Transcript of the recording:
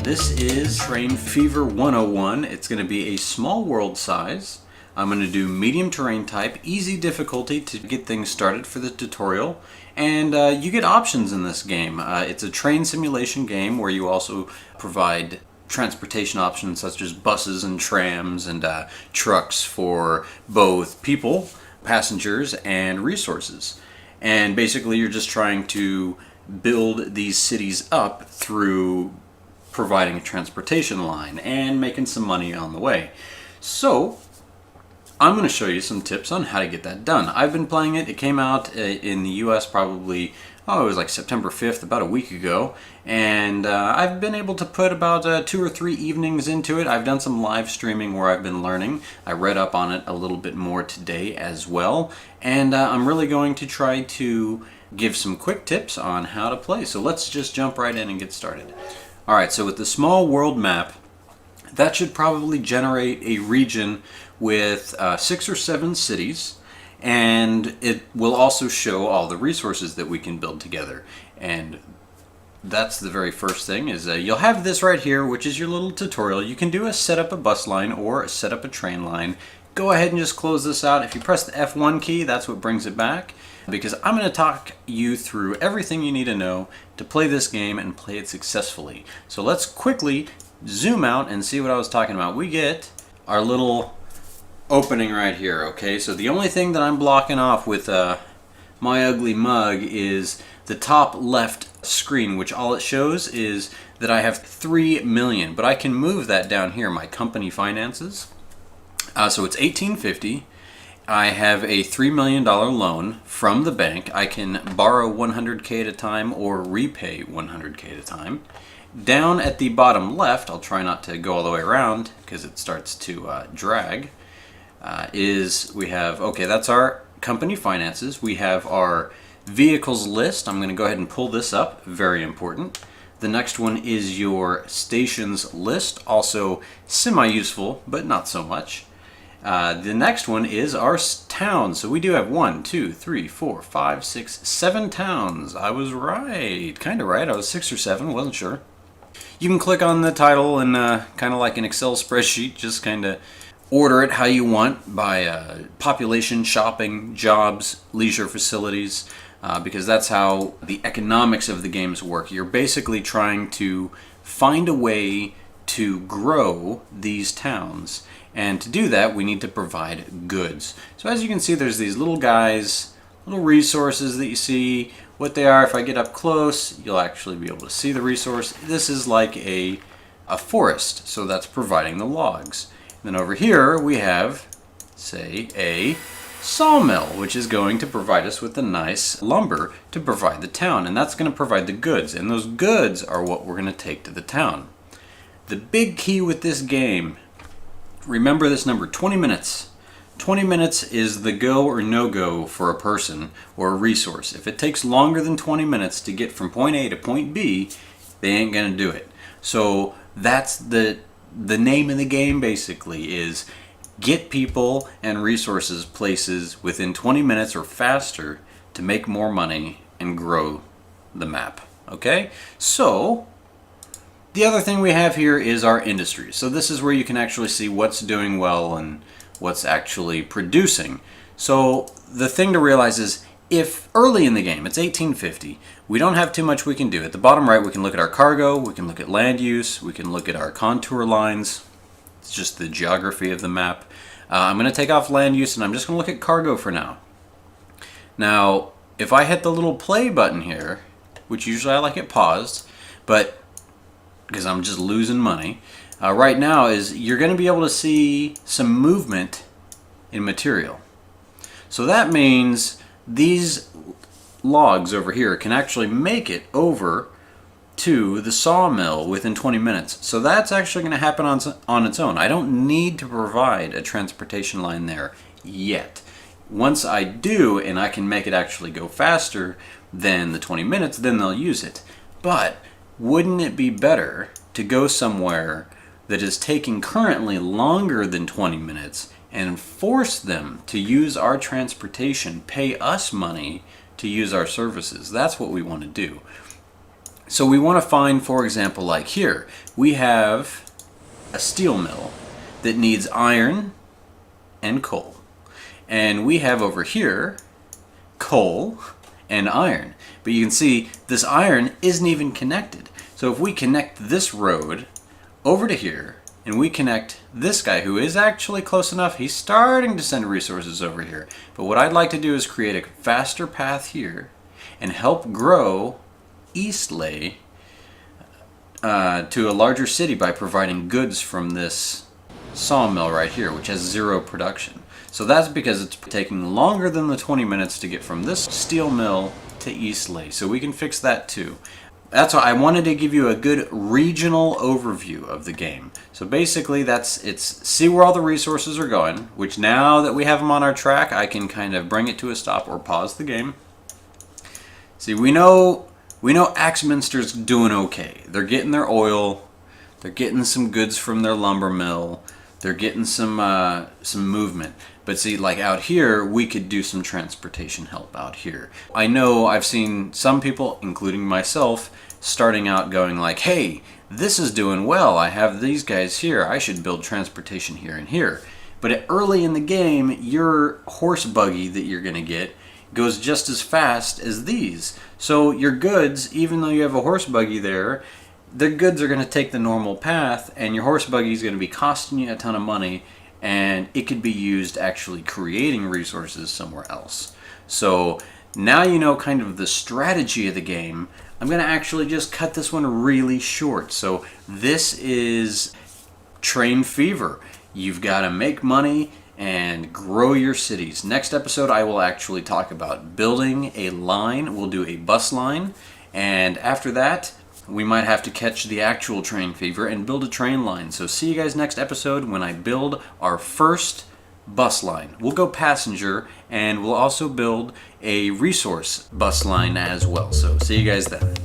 This is Train Fever 101. It's going to be a small world size. I'm going to do medium terrain type, easy difficulty to get things started for the tutorial. And you get options in this game. It's a train simulation game where you also provide transportation options such as buses and trams and trucks for both people, passengers, and resources. And basically you're just trying to build these cities up through providing a transportation line and making some money on the way. So I'm going to show you some tips on how to get that done. I've been playing it. It came out in the US probably, it was like September 5th, about a week ago. And I've been able to put about 2 or 3 evenings into it. I've done some live streaming where I've been learning. I read up on it a little bit more today as well. And I'm really going to try to give some quick tips on how to play. So let's just jump right in and get started. Alright, so with the small world map, that should probably generate a region with 6 or 7 cities, and it will also show all the resources that we can build together. And that's the very first thing, is you'll have this right here, which is your little tutorial. You can do a set up a bus line or set up a train line. Go ahead and just close this out. If you press the F1 key, that's what brings it back, because I'm going to talk you through everything you need to know to play this game and play it successfully. So let's quickly zoom out and see what I was talking about. We get our little opening right here, okay? So the only thing that I'm blocking off with my ugly mug is the top left screen, which all it shows is that I have 3 million, but I can move that down here, my company finances. So it's 1850. I have a $3 million loan from the bank. I can borrow 100K at a time or repay 100K at a time. Down at the bottom left, I'll try not to go all the way around because it starts to drag, we have, okay, that's our company finances. We have our vehicles list. I'm going to go ahead and pull this up, very important. The next one is your stations list, also semi-useful, but not so much. The next one is our towns. So we do have 1, 2, 3, 4, 5, 6, 7 towns. I was right, kind of right. I was 6 or 7, wasn't sure. You can click on the title and kind of like an Excel spreadsheet, just kind of order it how you want by population, shopping, jobs, leisure facilities, because that's how the economics of the games work. You're basically trying to find a way to grow these towns. And to do that, we need to provide goods. So as you can see, there's these little guys, little resources that you see. What they are, if I get up close, you'll actually be able to see the resource. This is like a forest, so that's providing the logs. And then over here we have, say, a sawmill, which is going to provide us with the nice lumber to provide the town. And that's going to provide the goods. And those goods are what we're going to take to the town. The big key with this game, remember this number, 20 minutes. 20 minutes is the go or no-go for a person or a resource. If it takes longer than 20 minutes to get from point A to point B, they ain't going to do it. So that's the name of the game, basically, is get people and resources places within 20 minutes or faster to make more money and grow the map. Okay? So the other thing we have here is our industry. So this is where you can actually see what's doing well and what's actually producing. So the thing to realize is, if early in the game, it's 1850, we don't have too much we can do. At the bottom right, we can look at our cargo, we can look at land use, we can look at our contour lines. It's just the geography of the map. I'm going to take off land use and I'm just going to look at cargo for now. Now, if I hit the little play button here, which usually I like it paused, but because I'm just losing money, right now is you're going to be able to see some movement in material. So that means these logs over here can actually make it over to the sawmill within 20 minutes. So that's actually going to happen on its own. I don't need to provide a transportation line there yet. Once I do, and I can make it actually go faster than the 20 minutes, then they'll use it. But wouldn't it be better to go somewhere that is taking currently longer than 20 minutes and force them to use our transportation, pay us money to use our services? That's what we want to do. So we want to find, for example, like here, we have a steel mill that needs iron and coal. And we have over here coal and iron. But you can see this iron isn't even connected. So if we connect this road over to here, and we connect this guy who is actually close enough, he's starting to send resources over here. But what I'd like to do is create a faster path here and help grow Eastley to a larger city by providing goods from this sawmill right here, which has 0 production. So that's because it's taking longer than the 20 minutes to get from this steel mill to Eastley. So we can fix that too. That's why I wanted to give you a good regional overview of the game. So basically it's see where all the resources are going, which now that we have them on our track, I can kind of bring it to a stop or pause the game. See, we know Axminster's doing okay. They're getting their oil, they're getting some goods from their lumber mill, they're getting some movement. But see, like out here, we could do some transportation help out here. I know I've seen some people, including myself, starting out going like, hey, this is doing well. I have these guys here. I should build transportation here and here. But early in the game, your horse buggy that you're going to get goes just as fast as these. So your goods, even though you have a horse buggy there, the goods are going to take the normal path, and your horse buggy is going to be costing you a ton of money, and it could be used actually creating resources somewhere else. So now you know kind of the strategy of the game. I'm going to actually just cut this one really short. So this is Train Fever. You've got to make money and grow your cities. Next episode, I will actually talk about building a line. We'll do a bus line, and after that, we might have to catch the actual Train Fever and build a train line. So see you guys next episode when I build our first bus line. We'll go passenger, and we'll also build a resource bus line as well. So see you guys then.